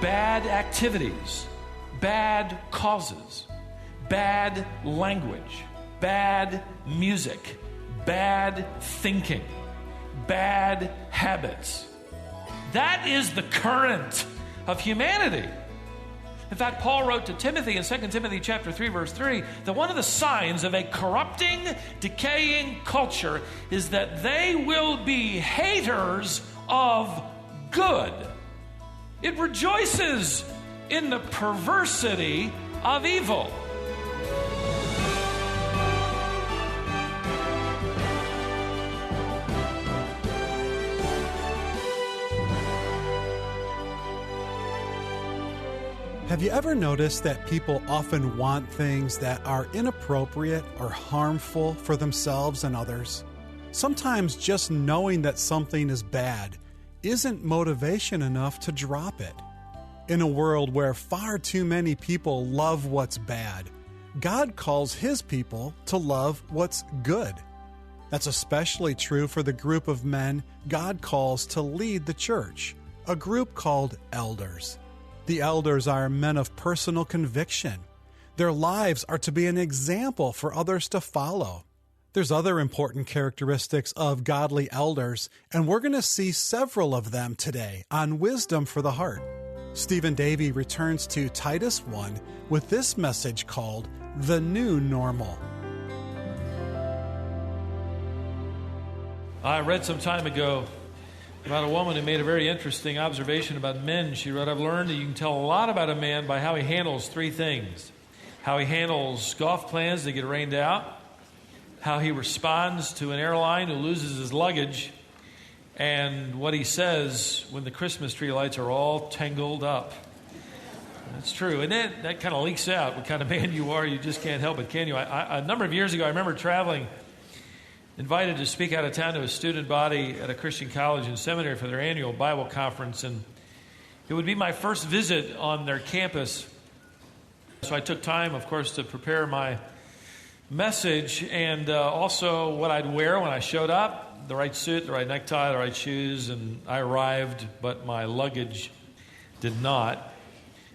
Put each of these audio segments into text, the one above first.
Bad activities, bad causes, bad language, bad music, bad thinking, bad habits. That is the current of humanity. In fact, Paul wrote to Timothy in 2 Timothy chapter 3, verse 3, that one of the signs of a corrupting, decaying culture is that they will be haters of good. It rejoices in the perversity of evil. Have you ever noticed that people often want things that are inappropriate or harmful for themselves and others? Sometimes just knowing that something is bad isn't motivation enough to drop it. In a world where far too many people love what's bad, God calls His people to love what's good. That's especially true for the group of men God calls to lead the church, a group called elders. The elders are men of personal conviction. Their lives are to be an example for others to follow. There's other important characteristics of godly elders, and we're going to see several of them today on Wisdom for the Heart. Stephen Davey returns to Titus 1 with this message called The New Normal. I read some time ago about a woman who made a very interesting observation about men. She wrote, I've learned that you can tell a lot about a man by how he handles three things. How he handles golf plans that get rained out, how he responds to an airline who loses his luggage, and what he says when the Christmas tree lights are all tangled up. That's true. And then that kind of leaks out what kind of man you are. You just can't help it, can you? A number of years ago, I remember traveling, invited to speak out of town to a student body at a Christian college and seminary for their annual Bible conference, and it would be my first visit on their campus. So I took time, of course, to prepare my message and also what I'd wear when I showed up, the right suit, the right necktie, the right shoes, and I arrived, but my luggage did not.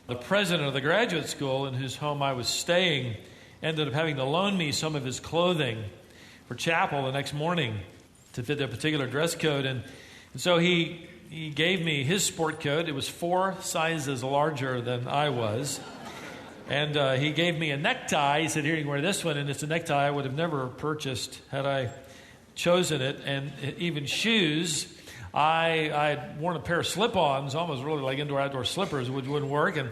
The president of the graduate school in whose home I was staying ended up having to loan me some of his clothing for chapel the next morning to fit that particular dress code. And so he gave me his sport coat. It was 4 sizes larger than I was. And he gave me a necktie. He said, here, you can wear this one. And it's a necktie I would have never purchased had I chosen it. And even shoes, I had worn a pair of slip-ons, almost really like indoor-outdoor slippers, which wouldn't work. And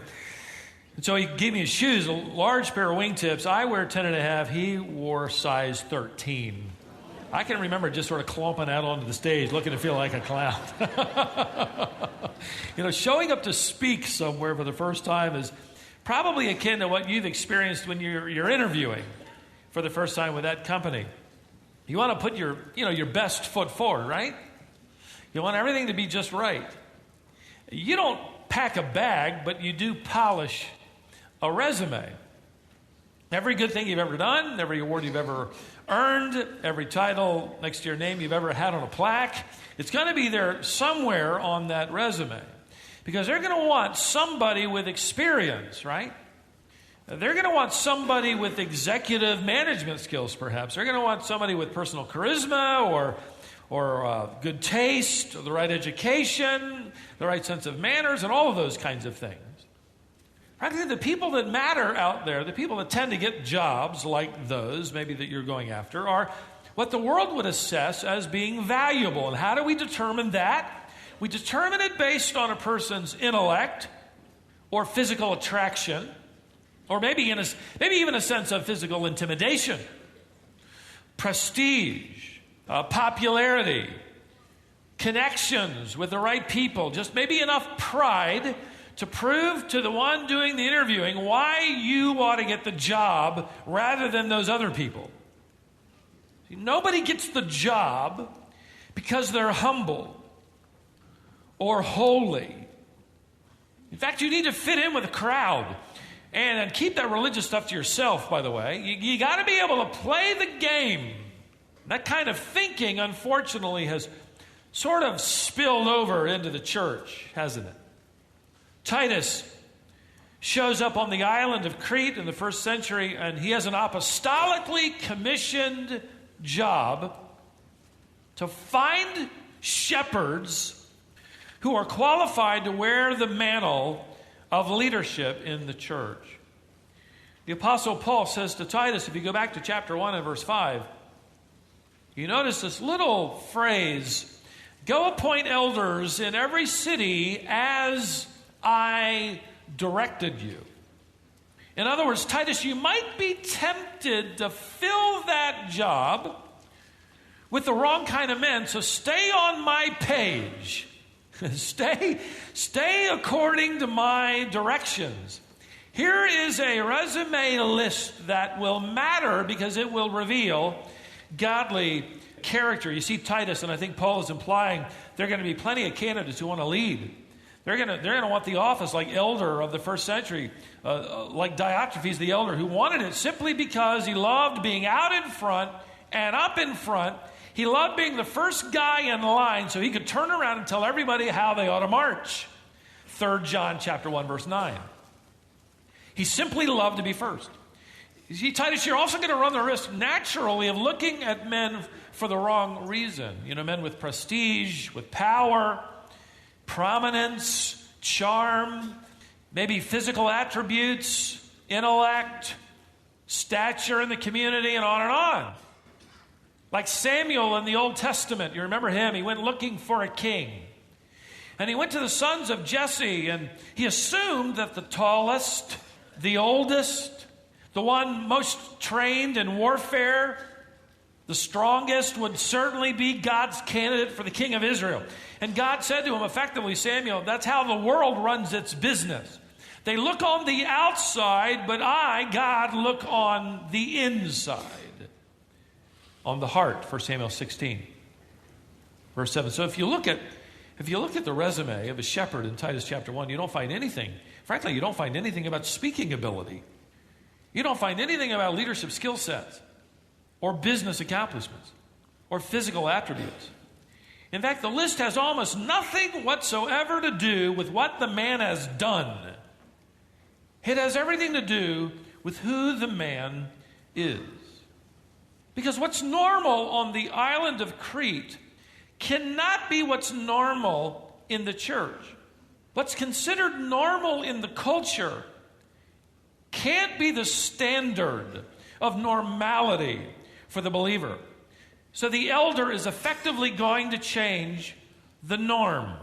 so he gave me his shoes, a large pair of wingtips. I wear 10.5. He wore size 13. I can remember just sort of clumping out onto the stage, looking to feel like a clown. Showing up to speak somewhere for the first time is probably akin to what you've experienced when you're interviewing for the first time with that company. You want to put your best foot forward, right? You want everything to be just right. You don't pack a bag, but you do polish a resume. Every good thing you've ever done, every award you've ever earned, every title next to your name you've ever had on a plaque, it's going to be there somewhere on that resume. Because they're going to want somebody with experience, right? They're going to want somebody with executive management skills, perhaps. They're going to want somebody with personal charisma or good taste, or the right education, the right sense of manners, and all of those kinds of things. Frankly, the people that matter out there, the people that tend to get jobs like those, maybe that you're going after, are what the world would assess as being valuable. And how do we determine that? We determine it based on a person's intellect or physical attraction, or maybe even a sense of physical intimidation, prestige, popularity, connections with the right people, just maybe enough pride to prove to the one doing the interviewing why you ought to get the job rather than those other people. See, nobody gets the job because they're humble or holy. In fact, you need to fit in with the crowd. And keep that religious stuff to yourself, by the way. You got to be able to play the game. That kind of thinking, unfortunately, has sort of spilled over into the church, hasn't it? Titus shows up on the island of Crete in the first century, and he has an apostolically commissioned job to find shepherds who are qualified to wear the mantle of leadership in the church. The Apostle Paul says to Titus, if you go back to chapter 1 and verse 5, you notice this little phrase, go appoint elders in every city as I directed you. In other words, Titus, you might be tempted to fill that job with the wrong kind of men, so stay on my page. Stay according to my directions. Here is a resume list that will matter because it will reveal godly character. You see Titus, and I think Paul is implying there are going to be plenty of candidates who want to lead. They're going to want the office like elder of the first century, like Diotrephes the elder, who wanted it simply because he loved being out in front and up in front. He loved being the first guy in line so he could turn around and tell everybody how they ought to march. 3 John chapter 1, verse 9. He simply loved to be first. You see, Titus, you're also going to run the risk naturally of looking at men for the wrong reason. You know, men with prestige, with power, prominence, charm, maybe physical attributes, intellect, stature in the community, and on and on. Like Samuel in the Old Testament, you remember him? He went looking for a king. And he went to the sons of Jesse, and he assumed that the tallest, the oldest, the one most trained in warfare, the strongest would certainly be God's candidate for the king of Israel. And God said to him effectively, Samuel, that's how the world runs its business. They look on the outside, but I, God, look on the inside. On the heart, 1 Samuel 16, verse 7. So if you look at the resume of a shepherd in Titus chapter 1, you don't find anything. Frankly, you don't find anything about speaking ability. You don't find anything about leadership skill sets or business accomplishments or physical attributes. In fact, the list has almost nothing whatsoever to do with what the man has done. It has everything to do with who the man is. Because what's normal on the island of Crete cannot be what's normal in the church. What's considered normal in the culture can't be the standard of normality for the believer. So the elder is effectively going to change the norm.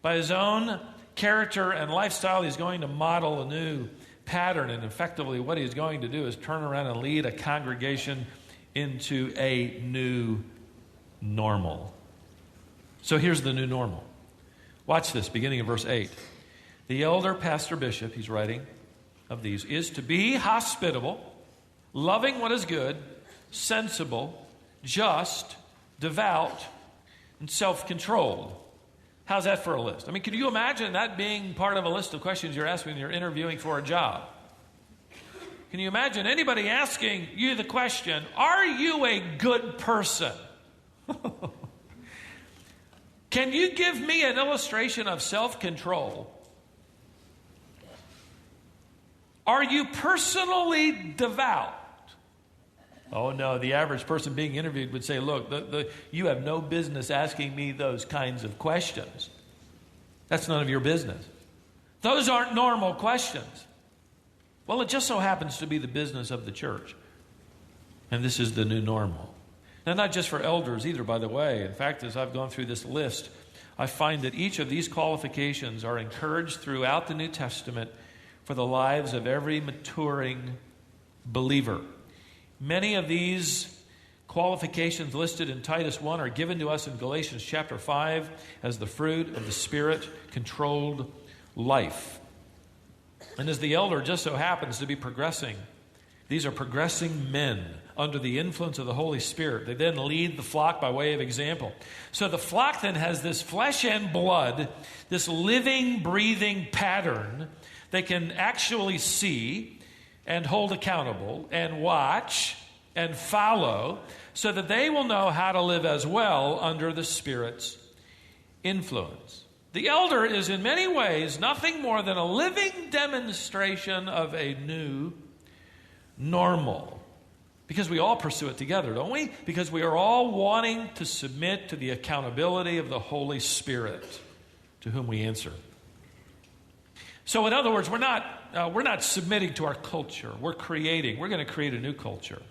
By his own character and lifestyle, he's going to model a new pattern, and effectively what he's going to do is turn around and lead a congregation into a new normal. So here's the new normal. Watch this, beginning in verse 8. The elder pastor bishop, he's writing of these, is to be hospitable, loving what is good, sensible, just, devout, and self-controlled. How's that for a list? I mean, can you imagine that being part of a list of questions you're asking when you're interviewing for a job? Can you imagine anybody asking you the question, are you a good person? Can you give me an illustration of self-control? Are you personally devout? Oh no, the average person being interviewed would say, look, you have no business asking me those kinds of questions. That's none of your business. Those aren't normal questions. Well, it just so happens to be the business of the church. And this is the new normal. Now, not just for elders either, by the way. In fact, as I've gone through this list, I find that each of these qualifications are encouraged throughout the New Testament for the lives of every maturing believer. Many of these qualifications listed in Titus 1 are given to us in Galatians chapter 5 as the fruit of the Spirit-controlled life. And as the elder just so happens to be progressing, these are progressing men under the influence of the Holy Spirit. They then lead the flock by way of example. So the flock then has this flesh and blood, this living, breathing pattern they can actually see and hold accountable and watch and follow, so that they will know how to live as well under the Spirit's influence. The elder is in many ways nothing more than a living demonstration of a new normal. Because we all pursue it together, don't we? Because we are all wanting to submit to the accountability of the Holy Spirit, to whom we answer. So in other words, we're not submitting to our culture. We're going to create a new culture.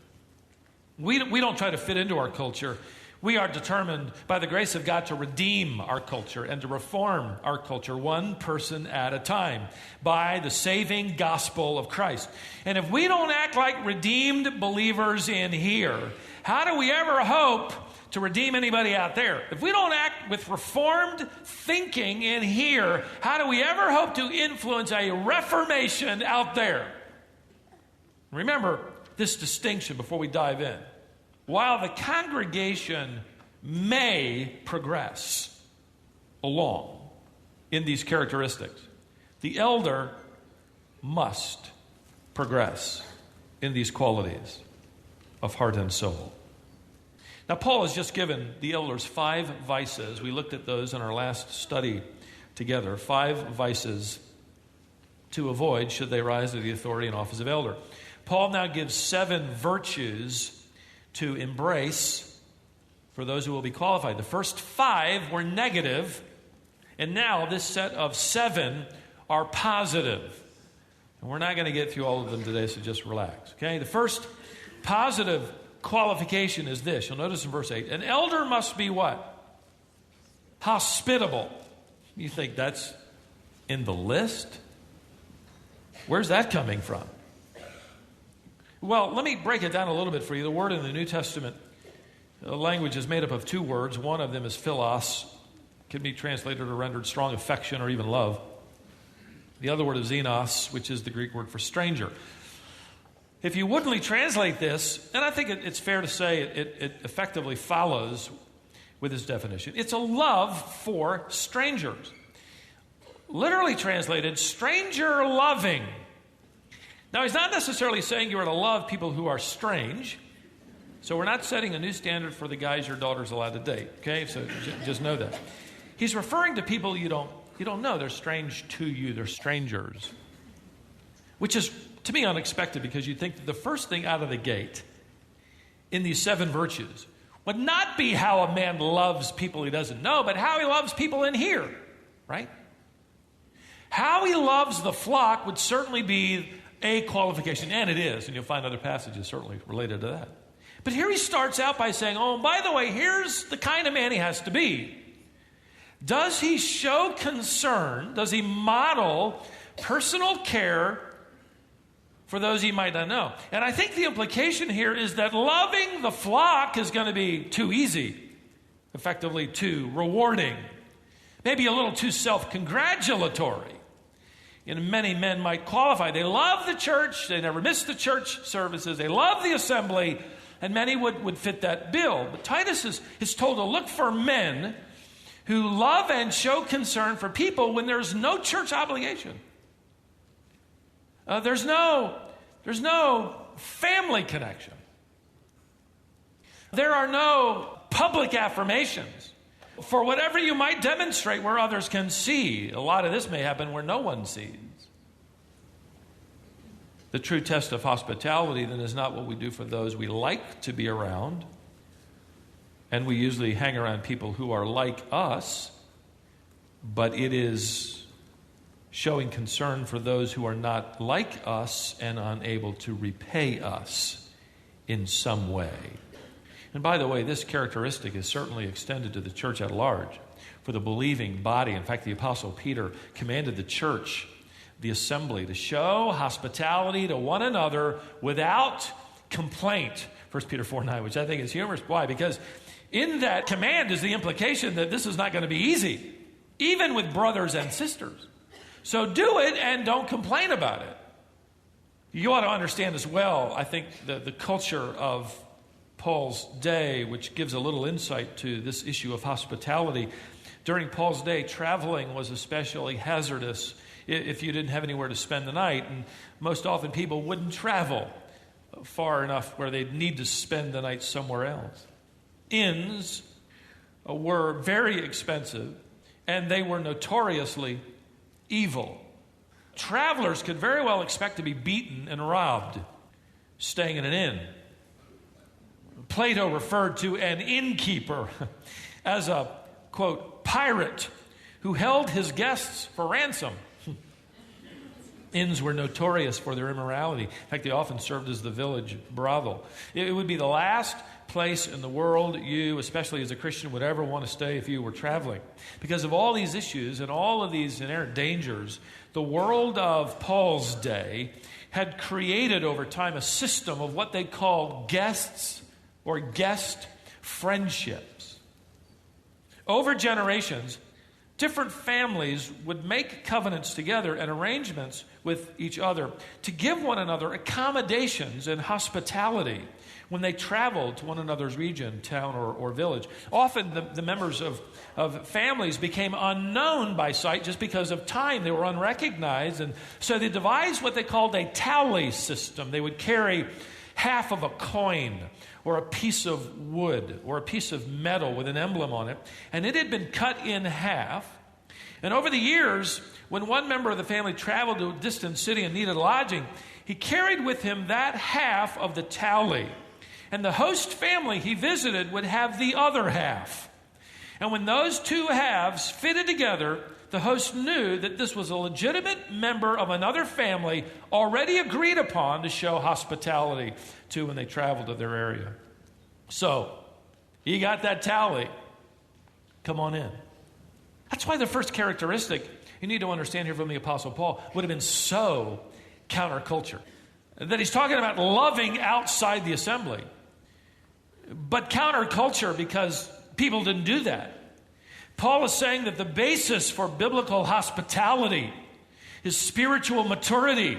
We don't try to fit into our culture. We are determined by the grace of God to redeem our culture and to reform our culture one person at a time by the saving gospel of Christ. And if we don't act like redeemed believers in here, how do we ever hope to redeem anybody out there? If we don't act with reformed thinking in here, how do we ever hope to influence a reformation out there? Remember this distinction before we dive in. While the congregation may progress along in these characteristics, the elder must progress in these qualities of heart and soul. Now, Paul has just given the elders 5 vices. We looked at those in our last study together. 5 vices to avoid should they rise to the authority and office of elder. Paul now gives 7 virtues to embrace for those who will be qualified. The first 5 were negative, and now this set of 7 are positive. And we're not going to get through all of them today, so just relax. Okay? The first positive qualification is this. You'll notice in verse 8. An elder must be what? Hospitable. You think that's in the list? Where's that coming from? Well, let me break it down a little bit for you. The word in the New Testament language is made up of 2 words. One of them is philos. Can be translated or rendered strong affection or even love. The other word is xenos, which is the Greek word for stranger. If you wouldn't translate this, and I think it's fair to say it effectively follows with this definition, it's a love for strangers. Literally translated, stranger loving. Now, he's not necessarily saying you are to love people who are strange. So we're not setting a new standard for the guys your daughter's allowed to date. Okay, so just know that. He's referring to people you don't know. They're strange to you. They're strangers. Which is, to me, unexpected, because you'd think that the first thing out of the gate in these 7 virtues would not be how a man loves people he doesn't know, but how he loves people in here, right? How he loves the flock would certainly be a qualification, and it is, and you'll find other passages certainly related to that. But here he starts out by saying, oh, and by the way, here's the kind of man he has to be. Does he show concern? Does he model personal care for those he might not know? And I think the implication here is that loving the flock is going to be too easy, effectively too rewarding, maybe a little too self-congratulatory. And many men might qualify. They love the church. They never miss the church services. They love the assembly. And many would fit that bill. But Titus is told to look for men who love and show concern for people when there's no church obligation. There's no family connection. There are no public affirmations for whatever you might demonstrate where others can see. A lot of this may happen where no one sees. The true test of hospitality then is not what we do for those we like to be around, and we usually hang around people who are like us, but it is showing concern for those who are not like us and unable to repay us in some way. And by the way, this characteristic is certainly extended to the church at large, for the believing body. In fact, the Apostle Peter commanded the church, the assembly, to show hospitality to one another without complaint. 1 Peter 4:9, which I think is humorous. Why? Because in that command is the implication that this is not going to be easy, even with brothers and sisters. So do it and don't complain about it. You ought to understand as well, I think, the culture of Paul's day, which gives a little insight to this issue of hospitality. During Paul's day, traveling was especially hazardous if you didn't have anywhere to spend the night, and most often people wouldn't travel far enough where they'd need to spend the night somewhere else. Inns were very expensive, and they were notoriously evil. Travelers could very well expect to be beaten and robbed staying in an inn. Plato referred to an innkeeper as a, quote, pirate who held his guests for ransom. Inns were notorious for their immorality. In fact, they often served as the village brothel. It would be the last place in the world you, especially as a Christian, would ever want to stay if you were traveling. Because of all these issues and all of these inherent dangers, the world of Paul's day had created over time a system of what they called guests or guest friendships. Over generations, different families would make covenants together and arrangements with each other to give one another accommodations and hospitality when they traveled to one another's region, town, or village. Often the members of families became unknown by sight just because of time. They were unrecognized, and so they devised what they called a tally system. They would carry half of a coin or a piece of wood or a piece of metal with an emblem on it, and it had been cut in half. And over the years, when one member of the family traveled to a distant city and needed lodging, he carried with him that half of the tally. And the host family he visited would have the other half. And when those two halves fitted together, the host knew that this was a legitimate member of another family already agreed upon to show hospitality to when they traveled to their area. So, you got that tally. Come on in. That's why the first characteristic you need to understand here from the Apostle Paul would have been so counterculture. That he's talking about loving outside the assembly. But counterculture because people didn't do that. Paul is saying that the basis for biblical hospitality is spiritual maturity,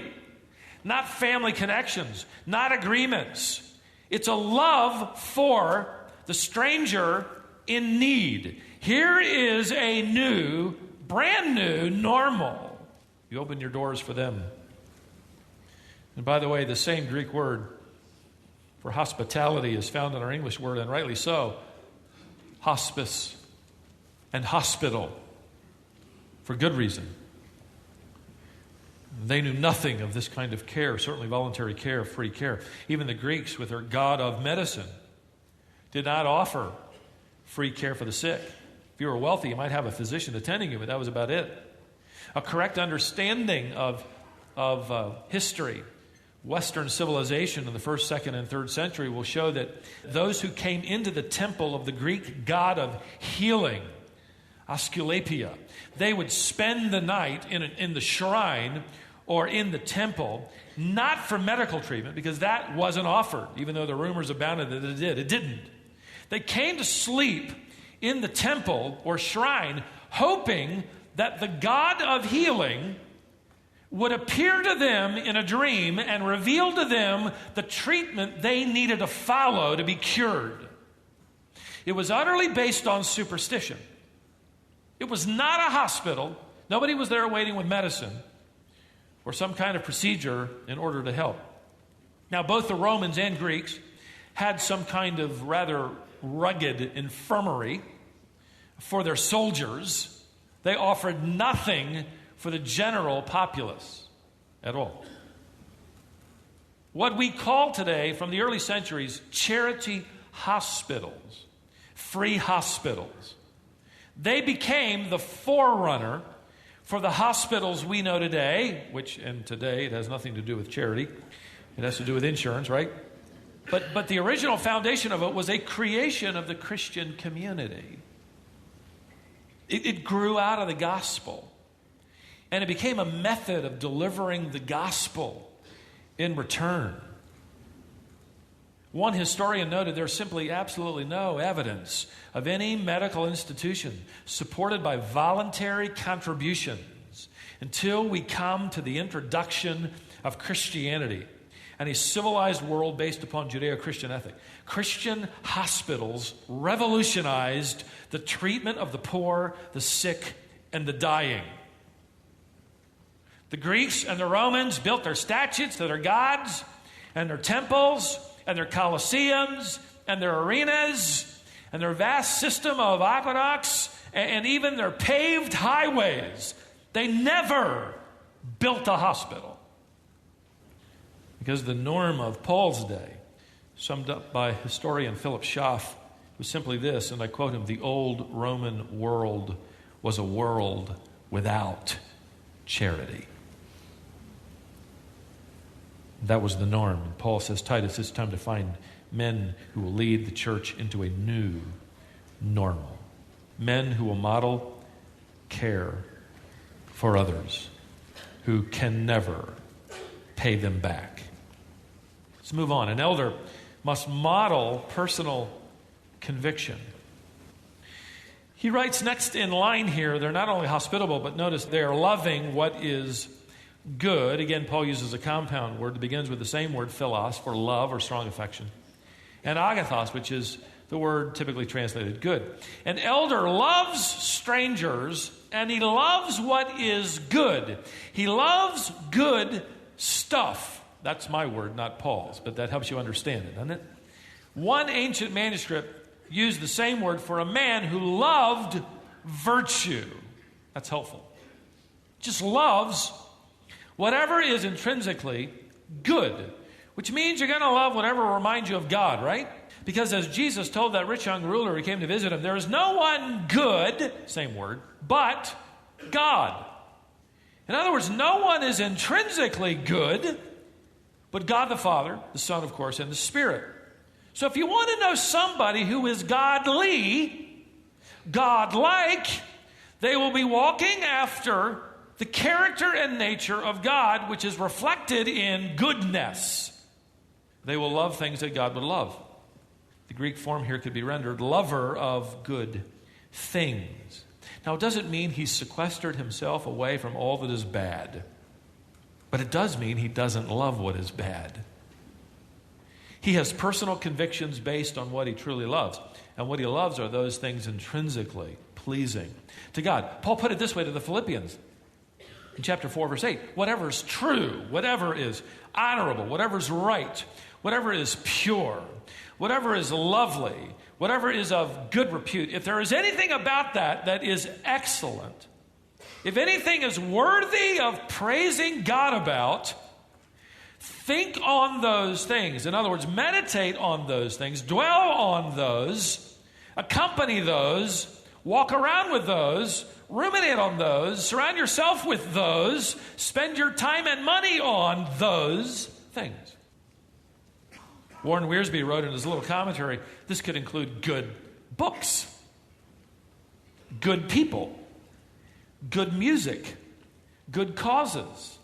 not family connections, not agreements. It's a love for the stranger in need. Here is a new, brand new normal. You open your doors for them. And by the way, the same Greek word for hospitality is found in our English word, and rightly so, hospice and hospital, for good reason. They knew nothing of this kind of care, certainly voluntary care, free care. Even the Greeks, with their god of medicine, did not offer free care for the sick. If you were wealthy, you might have a physician attending you, but that was about it. A correct understanding of history, Western civilization in the 1st, 2nd, and 3rd century will show that those who came into the temple of the Greek god of healing, Asclepius, they would spend the night in the shrine or in the temple, not for medical treatment, because that wasn't offered, even though the rumors abounded that it did. It didn't. They came to sleep in the temple or shrine, hoping that the God of healing would appear to them in a dream and reveal to them the treatment they needed to follow to be cured. It was utterly based on superstition. It was not a hospital. Nobody was there waiting with medicine or some kind of procedure in order to help. Now, both the Romans and Greeks had some kind of rather rugged infirmary for their soldiers. They offered nothing for the general populace at all. What we call today, from the early centuries, charity hospitals, free hospitals, they became the forerunner for the hospitals we know today, and today it has nothing to do with charity. It has to do with insurance, right? But the original foundation of it was a creation of the Christian community. It grew out of the gospel. And it became a method of delivering the gospel in return. One historian noted there's simply absolutely no evidence of any medical institution supported by voluntary contributions until we come to the introduction of Christianity and a civilized world based upon Judeo-Christian ethic. Christian hospitals revolutionized the treatment of the poor, the sick, and the dying. The Greeks and the Romans built their statues to their gods, and their temples and their coliseums and their arenas and their vast system of aqueducts and even their paved highways. They never built a hospital. Because the norm of Paul's day, summed up by historian Philip Schaff, was simply this, and I quote him, "The old Roman world was a world without charity." That was the norm. And Paul says, Titus, it's time to find men who will lead the church into a new normal. Men who will model care for others, who can never pay them back. Let's move on. An elder must model personal conviction. He writes next in line here, they're not only hospitable, but notice they're loving what is good. Again, Paul uses a compound word that begins with the same word, philos, for love or strong affection, and agathos, which is the word typically translated good. An elder loves strangers, and he loves what is good. He loves good stuff. That's my word, not Paul's, but that helps you understand it, doesn't it? One ancient manuscript used the same word for a man who loved virtue. That's helpful. Just loves whatever is intrinsically good, which means you're going to love whatever reminds you of God, right? Because as Jesus told that rich young ruler who came to visit him, there is no one good, same word, but God. In other words, no one is intrinsically good, but God the Father, the Son, of course, and the Spirit. So if you want to know somebody who is godly, godlike, they will be walking after the character and nature of God, which is reflected in goodness. They will love things that God would love. The Greek form here could be rendered lover of good things. Now, it doesn't mean he's sequestered himself away from all that is bad, but it does mean he doesn't love what is bad. He has personal convictions based on what he truly loves, and what he loves are those things intrinsically pleasing to God. Paul put it this way to the Philippians in chapter 4, verse 8. Whatever is true, whatever is honorable, whatever is right, whatever is pure, whatever is lovely, whatever is of good repute, if there is anything about that that is excellent, if anything is worthy of praising God about, think on those things. In other words, meditate on those things, dwell on those, accompany those, walk around with those, ruminate on those, surround yourself with those, spend your time and money on those things. Warren Wiersbe wrote in his little commentary, this could include good books, good people, good music, good causes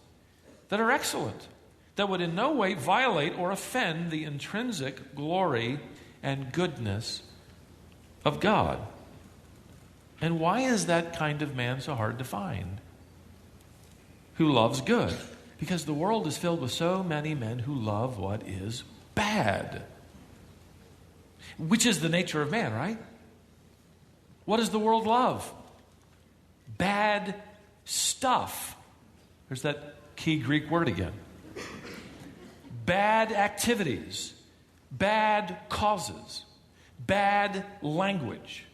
that are excellent, that would in no way violate or offend the intrinsic glory and goodness of God. And why is that kind of man so hard to find? Who loves good? Because the world is filled with so many men who love what is bad, which is the nature of man, right? What does the world love? Bad stuff. There's that key Greek word again. Bad activities, bad causes, bad language,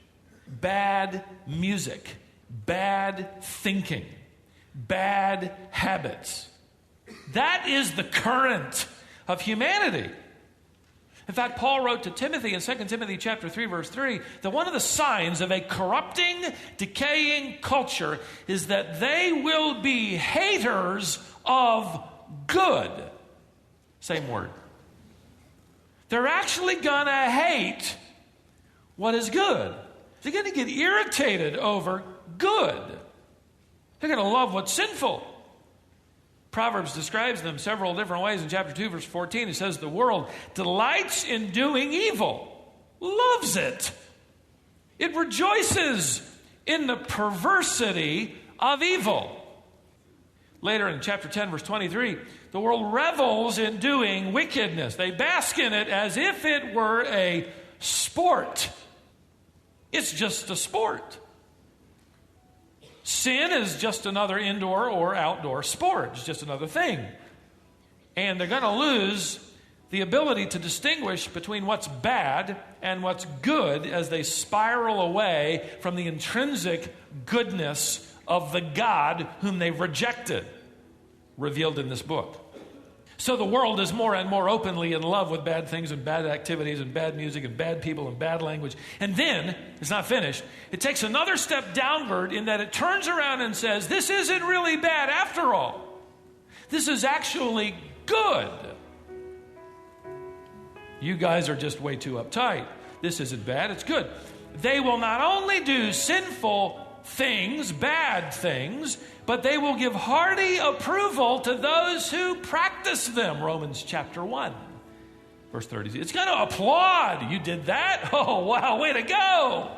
bad music, bad thinking, bad habits. That is the current of humanity. In fact, Paul wrote to Timothy in 2 Timothy chapter 3, verse 3, that one of the signs of a corrupting, decaying culture is that they will be haters of good. Same word. They're actually going to hate what is good. They're going to get irritated over good. They're going to love what's sinful. Proverbs describes them several different ways. In chapter 2, verse 14, it says, the world delights in doing evil, loves it. It rejoices in the perversity of evil. Later in chapter 10, verse 23, the world revels in doing wickedness. They bask in it as if it were a sport. It's just a sport. Sin is just another indoor or outdoor sport. It's just another thing. And they're going to lose the ability to distinguish between what's bad and what's good as they spiral away from the intrinsic goodness of the God whom they've rejected, revealed in this book. So the world is more and more openly in love with bad things and bad activities and bad music and bad people and bad language. And then, it's not finished, it takes another step downward in that it turns around and says, this isn't really bad after all. This is actually good. You guys are just way too uptight. This isn't bad, it's good. They will not only do sinful things, bad things, but they will give hearty approval to those who practice them. Romans chapter 1, verse 30. It's going to applaud. You did that? Oh, wow, way to go.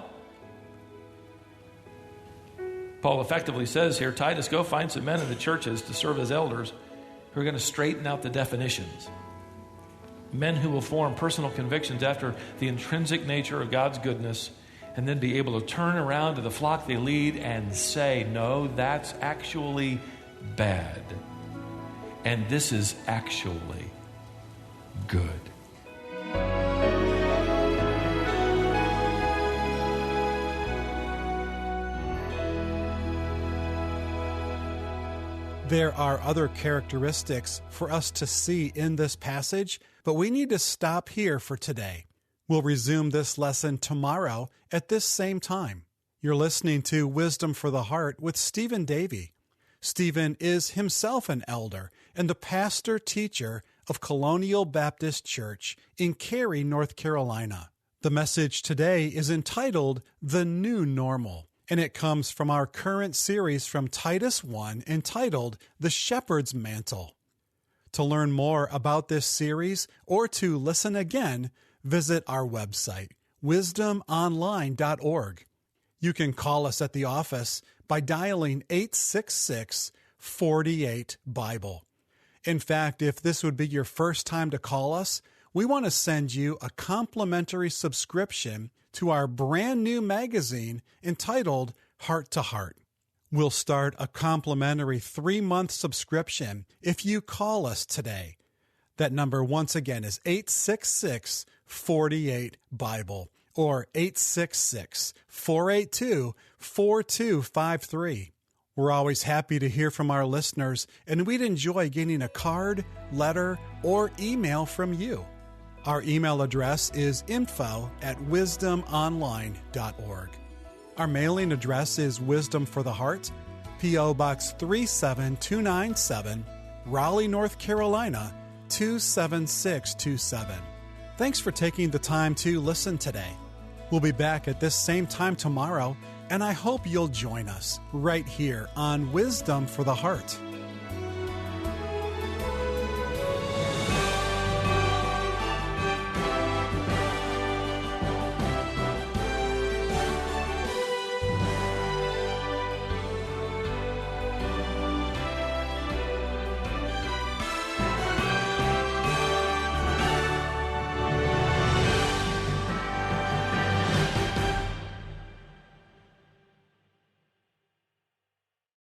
Paul effectively says here, Titus, go find some men in the churches to serve as elders who are going to straighten out the definitions. Men who will form personal convictions after the intrinsic nature of God's goodness, and then be able to turn around to the flock they lead and say, no, that's actually bad. And this is actually good. There are other characteristics for us to see in this passage, but we need to stop here for today. We'll resume this lesson tomorrow at this same time. You're listening to Wisdom for the Heart with Stephen Davey. Stephen is himself an elder and the pastor-teacher of Colonial Baptist Church in Cary, North Carolina. The message today is entitled The New Normal, and it comes from our current series from Titus 1 entitled The Shepherd's Mantle. To learn more about this series or to listen again, visit our website, wisdomonline.org. You can call us at the office by dialing 866-48-BIBLE. In fact, if this would be your first time to call us, we want to send you a complimentary subscription to our brand new magazine entitled Heart to Heart. We'll start a complimentary 3-month subscription if you call us today. That number, once again, is 866-48-BIBLE or 866-482-4253. We're always happy to hear from our listeners, and we'd enjoy getting a card, letter, or email from you. Our email address is info@wisdomonline.org. Our mailing address is Wisdom for the Heart, P.O. Box 37297, Raleigh, North Carolina, 27627. Thanks for taking the time to listen today. We'll be back at this same time tomorrow, and I hope you'll join us right here on Wisdom for the Heart.